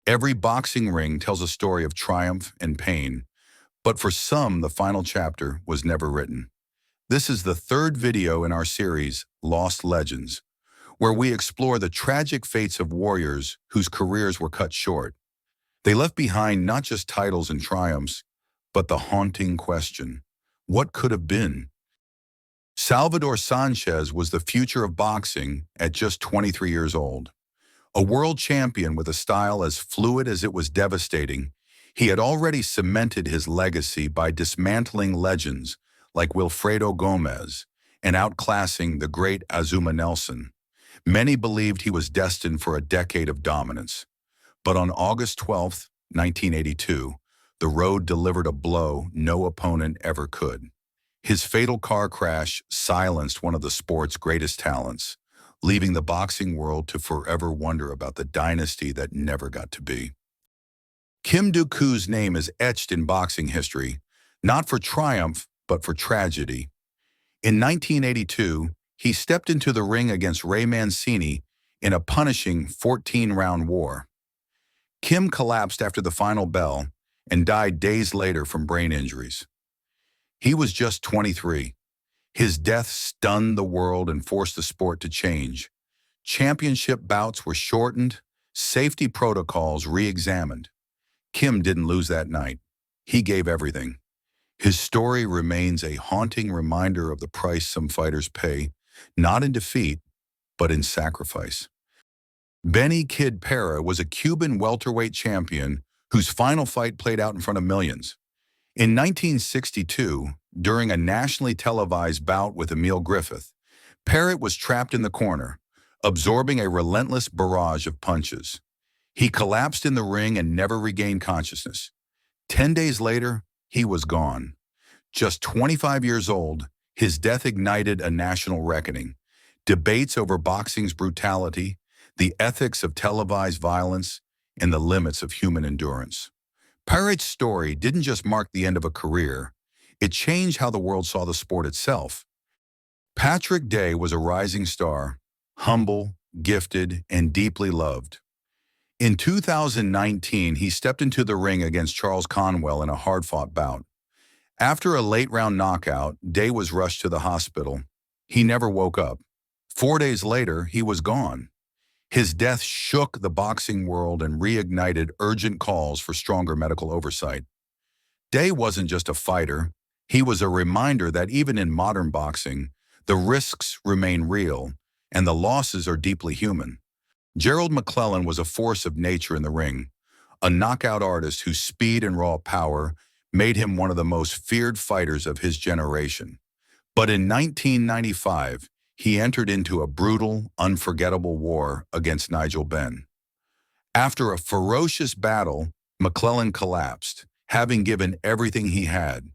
Every boxing ring tells a story of triumph and pain, but for some, the final chapter was never written. This is the third video in our series, Lost Legends, where we explore the tragic fates of warriors whose careers were cut short. They left behind not just titles and triumphs, but the haunting question, what could have been? Salvador Sánchez was the future of boxing at just 23 years old. A world champion with a style as fluid as it was devastating, he had already cemented his legacy by dismantling legends like Wilfredo Gomez and outclassing the great Azuma Nelson. Many believed he was destined for a decade of dominance. But on August 12, 1982, the road delivered a blow no opponent ever could. His fatal car crash silenced one of the sport's greatest talents, leaving the boxing world to forever wonder about the dynasty that never got to be. Duk-koo's name is etched in boxing history, not for triumph, but for tragedy. In 1982, he stepped into the ring against Ray Mancini in a punishing 14-round war. Kim collapsed after the final bell and died days later from brain injuries. He was just 23. His death stunned the world and forced the sport to change. Championship bouts were shortened, safety protocols re-examined. Kim didn't lose that night. He gave everything. His story remains a haunting reminder of the price some fighters pay, not in defeat, but in sacrifice. Kid Paret was a Cuban welterweight champion whose final fight played out in front of millions. In 1962, during a nationally televised bout with Emil Griffith, Paret was trapped in the corner, absorbing a relentless barrage of punches. He collapsed in the ring and never regained consciousness. 10 days later, he was gone. Just 25 years old, his death ignited a national reckoning. Debates over boxing's brutality, the ethics of televised violence, and the limits of human endurance. Paret's story didn't just mark the end of a career, it changed how the world saw the sport itself. Patrick Day was a rising star, humble, gifted, and deeply loved. In 2019, he stepped into the ring against Charles Conwell in a hard-fought bout. After a late-round knockout, Day was rushed to the hospital. He never woke up. 4 days later, he was gone. His death shook the boxing world and reignited urgent calls for stronger medical oversight. Day wasn't just a fighter. He was a reminder that even in modern boxing, the risks remain real and the losses are deeply human. Gerald McClellan was a force of nature in the ring, a knockout artist whose speed and raw power made him one of the most feared fighters of his generation. But in 1995, he entered into a brutal, unforgettable war against Nigel Benn. After a ferocious battle, McClellan collapsed, having given everything he had.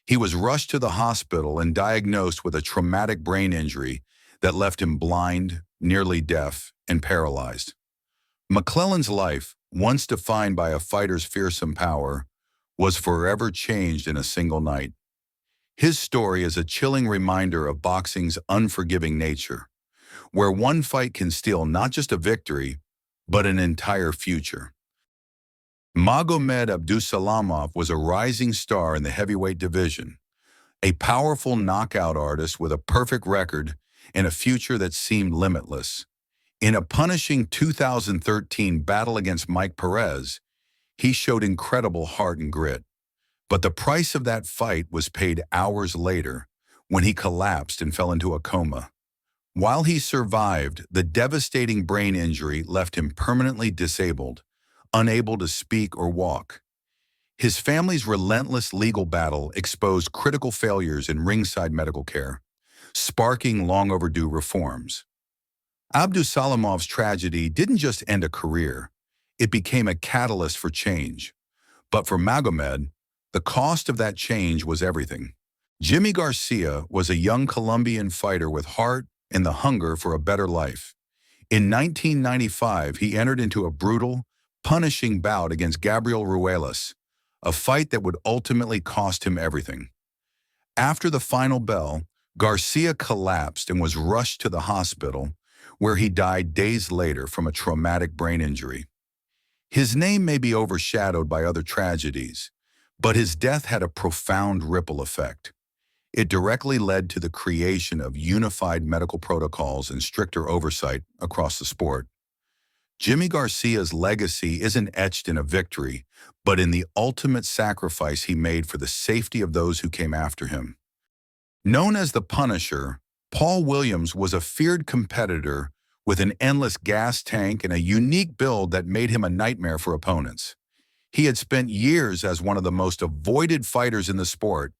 He was rushed to the hospital and diagnosed with a traumatic brain injury that left him blind, nearly deaf, and paralyzed. McClellan's life, once defined by a fighter's fearsome power, was forever changed in a single night. His story is a chilling reminder of boxing's unforgiving nature, where one fight can steal not just a victory, but an entire future. Magomed Abdusalamov was a rising star in the heavyweight division, a powerful knockout artist with a perfect record and a future that seemed limitless. In a punishing 2013 battle against Mike Perez, he showed incredible heart and grit. But the price of that fight was paid hours later when he collapsed and fell into a coma. While he survived, the devastating brain injury left him permanently disabled, unable to speak or walk. His family's relentless legal battle exposed critical failures in ringside medical care, sparking long overdue reforms. Abdusalamov's tragedy didn't just end a career, it became a catalyst for change. But for Magomed, the cost of that change was everything. Jimmy Garcia was a young Colombian fighter with heart and the hunger for a better life. In 1995, he entered into a brutal, punishing bout against Gabriel Ruelas, a fight that would ultimately cost him everything. After the final bell, Garcia collapsed and was rushed to the hospital, where he died days later from a traumatic brain injury. His name may be overshadowed by other tragedies, but his death had a profound ripple effect. It directly led to the creation of unified medical protocols and stricter oversight across the sport. Jimmy Garcia's legacy isn't etched in a victory, but in the ultimate sacrifice he made for the safety of those who came after him. Known as the Punisher, Paul Williams was a feared competitor with an endless gas tank and a unique build that made him a nightmare for opponents. He had spent years as one of the most avoided fighters in the sport,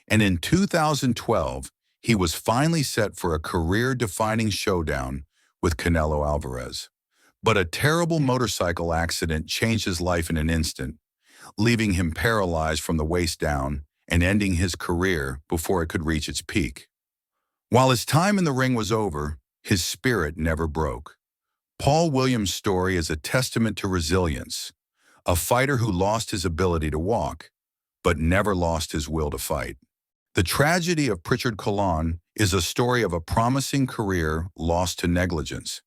and in 2012, he was finally set for a career-defining showdown with Canelo Alvarez. But a terrible motorcycle accident changed his life in an instant, leaving him paralyzed from the waist down and ending his career before it could reach its peak. While his time in the ring was over, his spirit never broke. Paul Williams' story is a testament to resilience, a fighter who lost his ability to walk, but never lost his will to fight. The tragedy of Prichard Colón is a story of a promising career lost to negligence.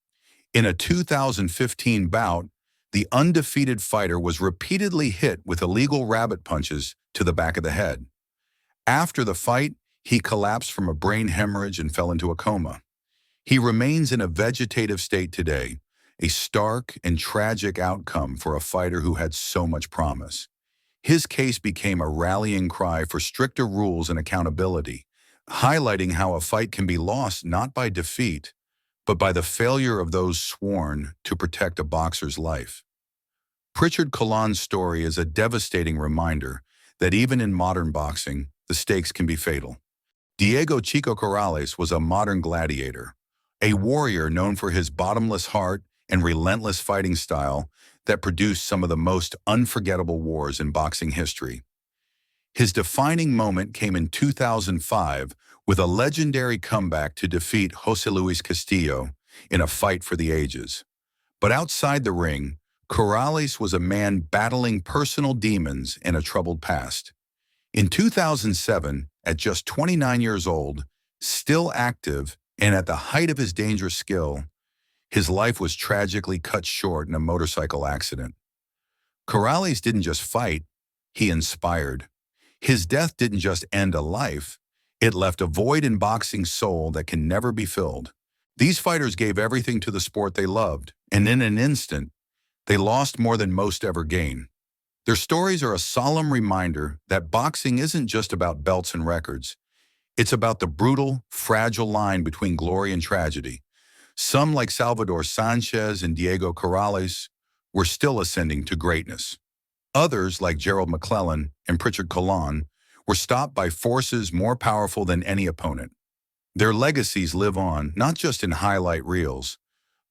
In a 2015 bout, the undefeated fighter was repeatedly hit with illegal rabbit punches to the back of the head. After the fight, he collapsed from a brain hemorrhage and fell into a coma. He remains in a vegetative state today, a stark and tragic outcome for a fighter who had so much promise. His case became a rallying cry for stricter rules and accountability, highlighting how a fight can be lost not by defeat, but by the failure of those sworn to protect a boxer's life. Prichard Colón's story is a devastating reminder that even in modern boxing, the stakes can be fatal. Diego Chico Corrales was a modern gladiator, a warrior known for his bottomless heart and relentless fighting style that produced some of the most unforgettable wars in boxing history. His defining moment came in 2005 with a legendary comeback to defeat José Luis Castillo in a fight for the ages. But outside the ring, Corrales was a man battling personal demons and a troubled past. In 2007, at just 29 years old, still active and at the height of his dangerous skill, his life was tragically cut short in a motorcycle accident. Corrales didn't just fight, he inspired. His death didn't just end a life, it left a void in boxing's soul that can never be filled. These fighters gave everything to the sport they loved, and in an instant, they lost more than most ever gain. Their stories are a solemn reminder that boxing isn't just about belts and records. It's about the brutal, fragile line between glory and tragedy. Some, like Salvador Sánchez and Diego Corrales, were still ascending to greatness. Others, like Gerald McClellan and Prichard Colón, were stopped by forces more powerful than any opponent. Their legacies live on, not just in highlight reels,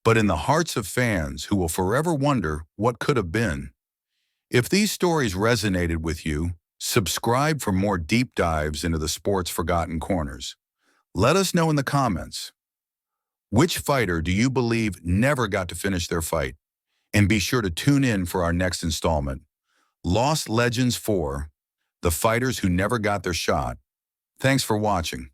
but in the hearts of fans who will forever wonder what could have been. If these stories resonated with you, subscribe for more deep dives into the sport's forgotten corners. Let us know in the comments. Which fighter do you believe never got to finish their fight? And be sure to tune in for our next installment, Lost Legends 4, The Fighters Who Never Got Their Shot. Thanks for watching.